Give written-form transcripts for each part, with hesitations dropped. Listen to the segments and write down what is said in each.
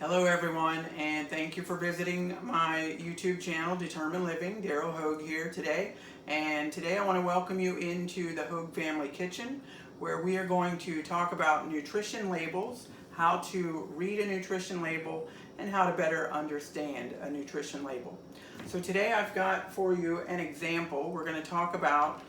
Hello everyone, and thank you for visiting my YouTube channel, Determined Living. Daryl Hogue here today, and today I want to welcome you into the Hogue Family Kitchen, where we are going to talk about nutrition labels, how to read a nutrition label, and how to better understand a nutrition label. So today I've got for you an example. We're going to talk about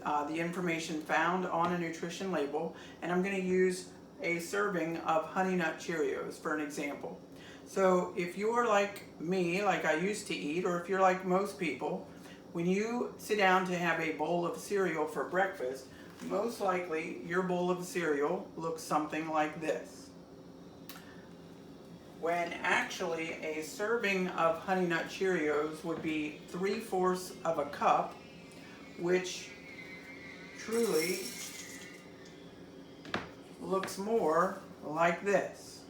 the information found on a nutrition label, and I'm going to use a serving of Honey Nut Cheerios for an example. So if you're like me, like I used to eat, or if you're like most people, when you sit down to have a bowl of cereal for breakfast, most likely your bowl of cereal looks something like this. When actually a serving of Honey Nut Cheerios would be 3/4 of a cup, which truly looks more like this.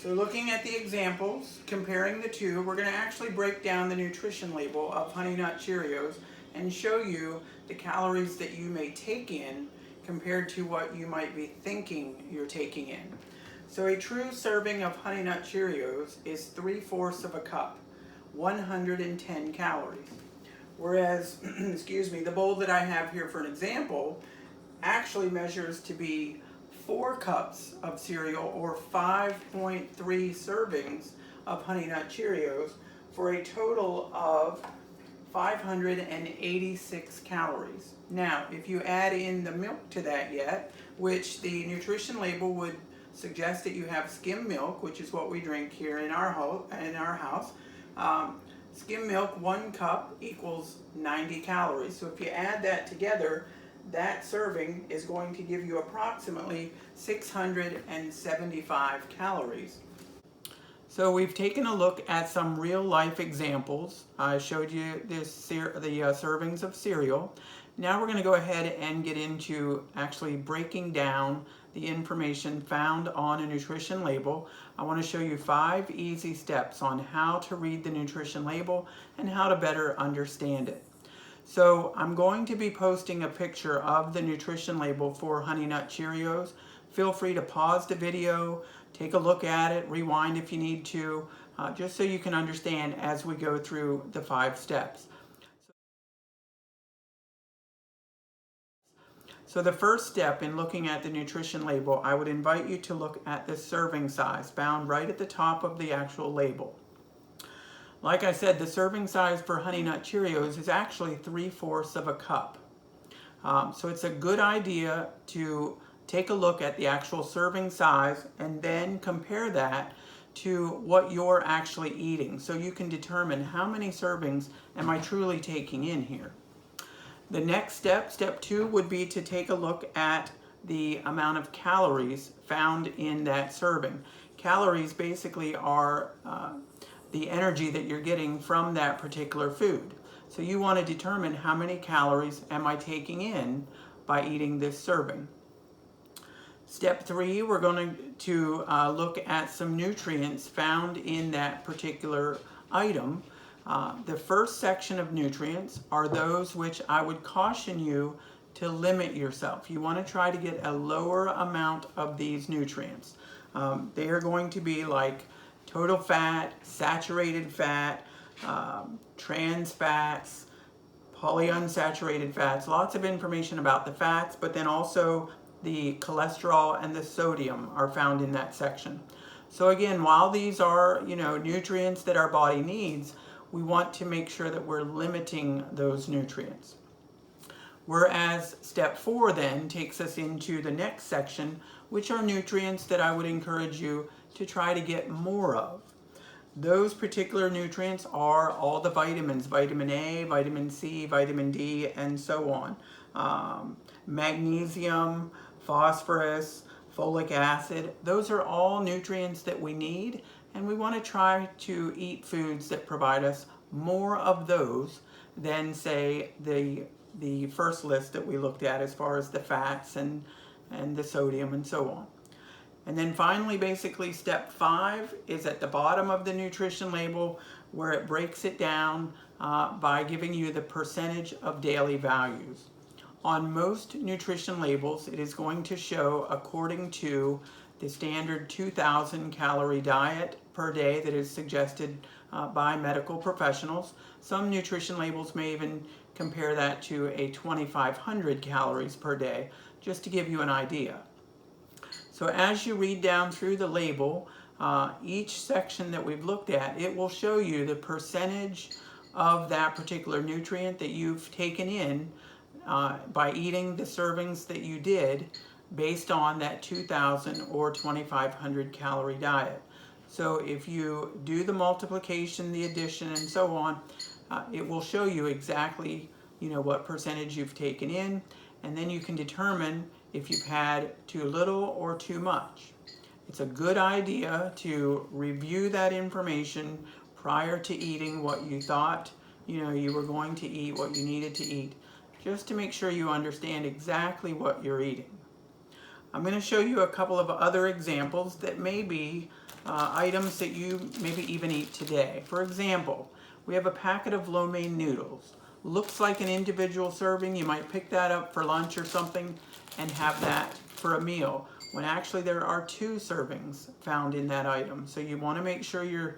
So looking at the examples, comparing the two, we're going to actually break down the nutrition label of Honey Nut Cheerios and show you the calories that you may take in compared to what you might be thinking you're taking in. So a true serving of Honey Nut Cheerios is 3/4 of a cup, 110 calories. Whereas, excuse me, the bowl that I have here for an example actually measures to be 4 cups of cereal, or 5.3 servings of Honey Nut Cheerios, for a total of 586 calories. Now, if you add in the milk to that yet, which the nutrition label would suggest that you have skim milk, which is what we drink here in our house. Skim milk, 1 cup equals 90 calories. So if you add that together, that serving is going to give you approximately 675 calories. So we've taken a look at some real life examples. I showed you the servings of cereal. Now we're going to go ahead and get into actually breaking down the information found on a nutrition label. I want to show you 5 easy steps on how to read the nutrition label and how to better understand it. So I'm going to be posting a picture of the nutrition label for Honey Nut Cheerios. Feel free to pause the video, take a look at it, rewind if you need to, just so you can understand as we go through the 5 steps. So the first step in looking at the nutrition label, I would invite you to look at the serving size found right at the top of the actual label. Like I said, the serving size for Honey Nut Cheerios is actually 3/4 of a cup. So it's a good idea to take a look at the actual serving size and then compare that to what you're actually eating, so you can determine how many servings am I truly taking in here. The next step, step 2, would be to take a look at the amount of calories found in that serving. Calories basically are the energy that you're getting from that particular food. So you want to determine how many calories am I taking in by eating this serving. Step 3, we're going to look at some nutrients found in that particular item. The first section of nutrients are those which I would caution you to limit yourself. You want to try to get a lower amount of these nutrients. They are going to be like total fat, saturated fat, trans fats, polyunsaturated fats, lots of information about the fats, but then also the cholesterol and the sodium are found in that section. So again, while these are, nutrients that our body needs, we want to make sure that we're limiting those nutrients. Whereas step 4 then takes us into the next section, which are nutrients that I would encourage you to try to get more of. Those particular nutrients are all the vitamins: vitamin A, vitamin C, vitamin D, and so on. Magnesium, phosphorus, folic acid, those are all nutrients that we need, and we want to try to eat foods that provide us more of those than, say, the first list that we looked at as far as the fats and the sodium and so on. And then finally, basically, step 5 is at the bottom of the nutrition label, where it breaks it down by giving you the percentage of daily values. On most nutrition labels, it is going to show according to the standard 2,000 calorie diet per day that is suggested by medical professionals. Some nutrition labels may even compare that to a 2,500 calories per day, just to give you an idea. So as you read down through the label, each section that we've looked at, it will show you the percentage of that particular nutrient that you've taken in by eating the servings that you did based on that 2,000 or 2,500 calorie diet. So if you do the multiplication, the addition, and so on, it will show you exactly what percentage you've taken in, and then you can determine if you've had too little or too much. It's a good idea to review that information prior to eating what you thought you were going to eat, what you needed to eat, just to make sure you understand exactly what you're eating. I'm going to show you a couple of other examples that may be items that you maybe even eat today. For example, we have a packet of lo mein noodles. Looks like an individual serving. You might pick that up for lunch or something and have that for a meal, when actually there are 2 servings found in that item. So you want to make sure you're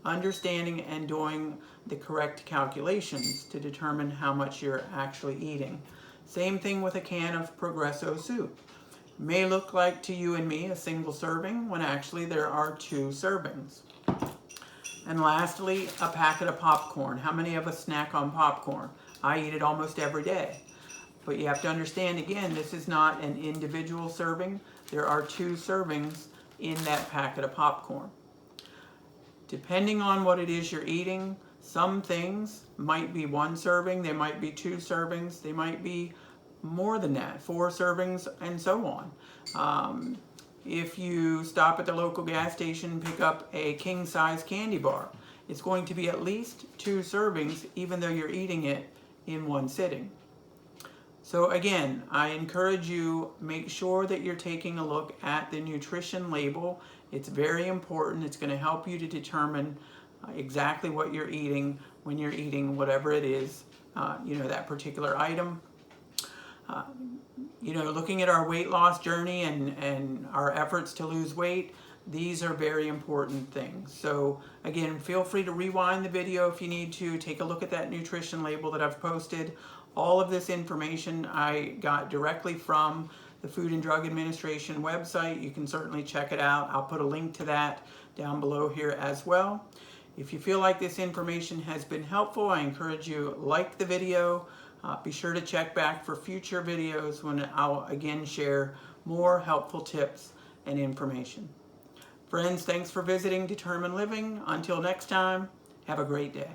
understanding and doing the correct calculations to determine how much you're actually eating. Same thing with a can of Progresso soup. May look like to you and me a single serving, when actually there are 2 servings. And lastly, a packet of popcorn. How many of us snack on popcorn? I eat it almost every day. But you have to understand, again, this is not an individual serving. There are 2 servings in that packet of popcorn. Depending on what it is you're eating, some things might be 1 serving, they might be 2 servings, they might be more than that, 4 servings, and so on. If you stop at the local gas station and pick up a king-size candy bar, it's going to be at least 2 servings, even though you're eating it in 1 sitting. So again, I encourage you, make sure that you're taking a look at the nutrition label. It's very important. It's going to help you to determine exactly what you're eating when you're eating whatever it is, that particular item. Looking at our weight loss journey and our efforts to lose weight, these are very important things. So again, feel free to rewind the video if you need to. Take a look at that nutrition label that I've posted. All of this information I got directly from the Food and Drug Administration website. You can certainly check it out. I'll put a link to that down below here as well. If you feel like this information has been helpful, I encourage you like the video. Be sure to check back for future videos when I'll again share more helpful tips and information. Friends, thanks for visiting Determined Living. Until next time, have a great day.